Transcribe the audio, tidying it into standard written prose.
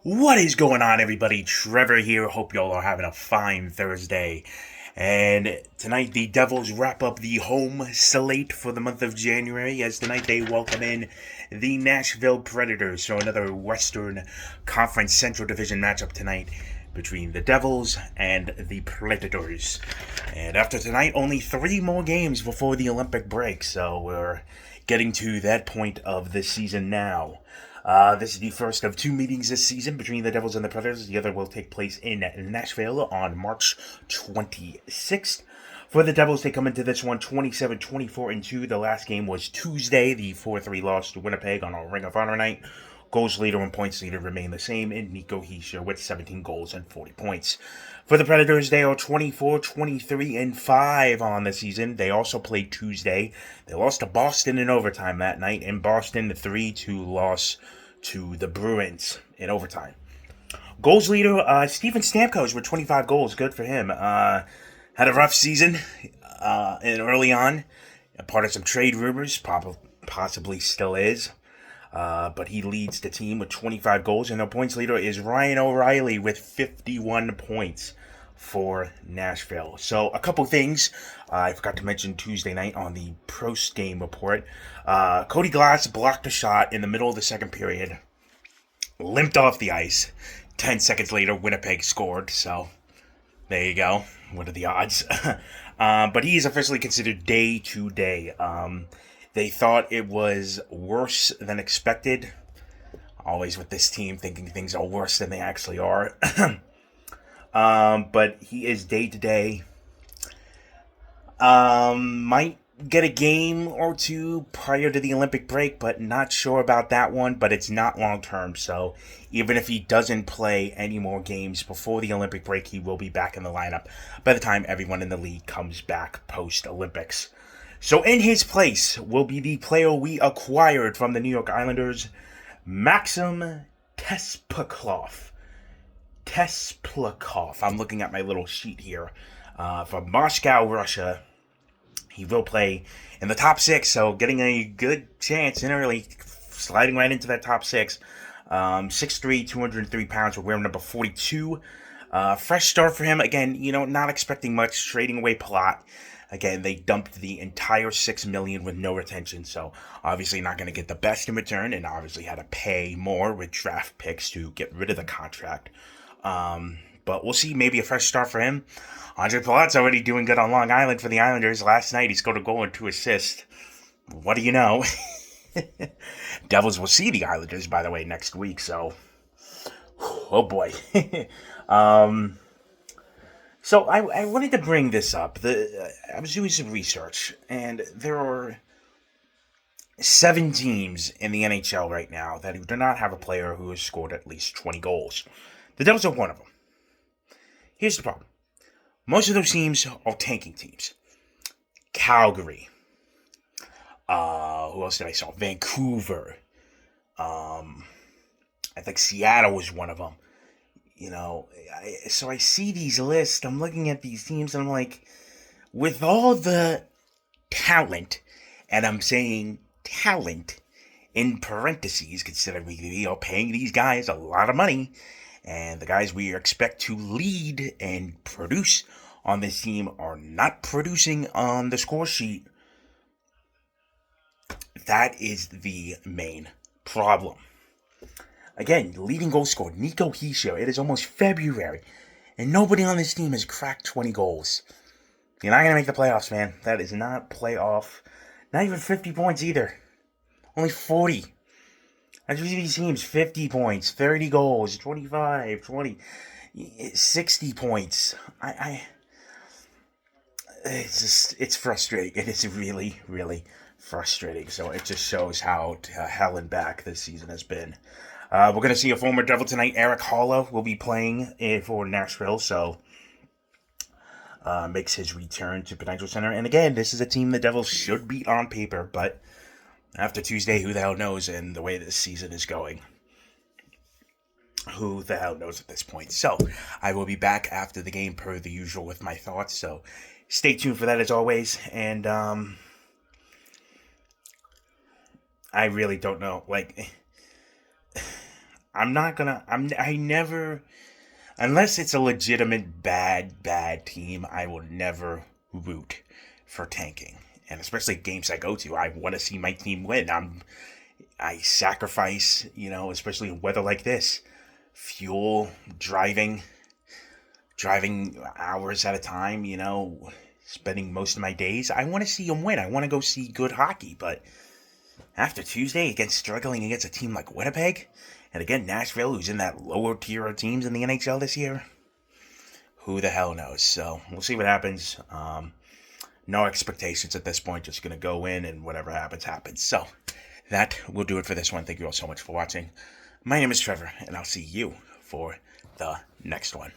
What is going on, everybody? Trevor here. Hope y'all are having a fine Thursday. And tonight, the Devils wrap up the home slate for the month of January, as tonight they welcome in the Nashville Predators. So, another Western Conference Central Division matchup tonight between the Devils and the Predators. And after tonight, only 3 more games before the Olympic break. So, we're getting to that point of the season now. This is the first of 2 meetings this season between the Devils and the Predators. The other will take place in Nashville on March 26th. For the Devils, they come into this one 27-24-2. The last game was Tuesday, the 4-3 loss to Winnipeg on a Ring of Honor night. Goals leader and points leader remain the same in Nico Hischier with 17 goals and 40 points. For the Predators, they are 24-23-5 on the season. They also played Tuesday. They lost to Boston in overtime that night. In Boston, the 3-2 loss to the Bruins in overtime. Goals leader, Steven Stamkos with 25 goals. Good for him. Had a rough season and early on. A part of some trade rumors, possibly still is. But he leads the team with 25 goals, and the points leader is Ryan O'Reilly with 51 points for Nashville. So, a couple things I forgot to mention Tuesday night on the post-game report. Cody Glass blocked a shot in the middle of the second period, limped off the ice. 10 seconds later, Winnipeg scored, so there you go. What are the odds? But he is officially considered day-to-day. They thought it was worse than expected. Always with this team, thinking things are worse than they actually are. But he is day-to-day. Might get a game or two prior to the Olympic break, but not sure about that one. But it's not long-term, so even if he doesn't play any more games before the Olympic break, he will be back in the lineup by the time everyone in the league comes back post-Olympics. So in his place will be the player we acquired from the New York Islanders, Maxim Tespakov. I'm looking at my little sheet here. From Moscow, Russia. He will play in the top six, so getting a good chance in early, sliding right into that top six. 6'3", 203 pounds. We're wearing number 42. Fresh start for him. Again, not expecting much. Trading away Palat. Again, they dumped the entire $6 million with no retention, so obviously not going to get the best in return, and obviously had to pay more with draft picks to get rid of the contract. But we'll see, maybe a fresh start for him. Andre Palat's already doing good on Long Island for the Islanders. Last night he scored a goal and 2 assists. What do you know? Devils will see the Islanders, by the way, next week, so oh boy. So I wanted to bring this up. I was doing some research, and there are 7 teams in the NHL right now that do not have a player who has scored at least 20 goals. The Devils are one of them. Here's the problem. Most of those teams are tanking teams. Calgary. Who else did I saw? Vancouver. I think Seattle was one of them. So I see these lists, I'm looking at these teams, and I'm like, with all the talent, and I'm saying talent in parentheses, considering we are paying these guys a lot of money, and the guys we expect to lead and produce on this team are not producing on the score sheet. That is the main problem. Again, leading goal scorer, Nico Hischier. It is almost February, and nobody on this team has cracked 20 goals. You're not going to make the playoffs, man. That is not playoff. Not even 50 points either. Only 40. I see these teams, 50 points, 30 goals, 25, 20, 60 points. It's frustrating. It is really, really frustrating. So it just shows how hell and back this season has been. We're going to see a former Devil tonight. Eric Holla will be playing for Nashville, so makes his return to Prudential Center. And again, this is a team the Devils should beat on paper, but after Tuesday, who the hell knows? And the way this season is going, who the hell knows at this point? So I will be back after the game per the usual with my thoughts, so stay tuned for that as always. And I really don't know, I'm not gonna. I never, unless it's a legitimate bad team, I will never root for tanking. And especially games I go to, I want to see my team win. I sacrifice, especially in weather like this, fuel, driving hours at a time, spending most of my days. I want to see them win. I want to go see good hockey. But after Tuesday, struggling against a team like Winnipeg, and again Nashville, who's in that lower tier of teams in the NHL this year, who the hell knows? So we'll see what happens. No expectations at this point. Just gonna go in, and whatever happens, happens. So that will do it for this one. Thank you all so much for watching. My name is Trevor, and I'll see you for the next one.